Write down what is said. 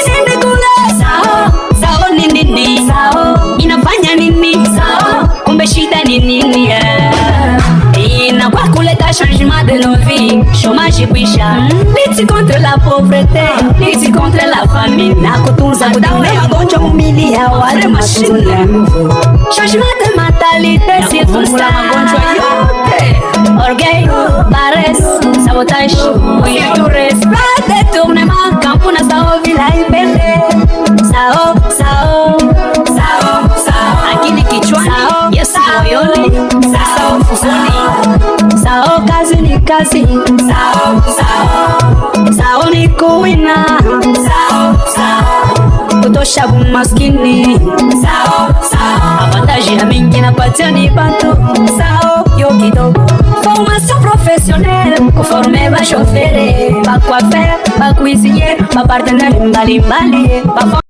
Nende kule sao, sao ni nini sao, inafanya nini sao, kumbe shida ni nini kwa kuleta changement de nos vies, chômage kwisha, lutte contre la pauvreté, lutte contre la famine, na kutunza kudawa magonjwa mumili ya watu mashule, changement de mentalité, sifunza magonjwa yote, orgueil, paresse, sabotage, ignorance, détournement, kampuna sao vila ibele, sao, sao, sao, sao, akili kichwani, Yesu moyoni, sao, fusoni, sao kazi ni kazi, sao, sao, sao ni kuwina, sao, sao, kutosha umaskini, sao, sao, avantage ya mingi napatia ni bantu, sao, yo kidogo, formation professionnelle, kuforme ba chauffeur, ba coiffeur, ba cuisinier, ba partenaire mbali mbali, ba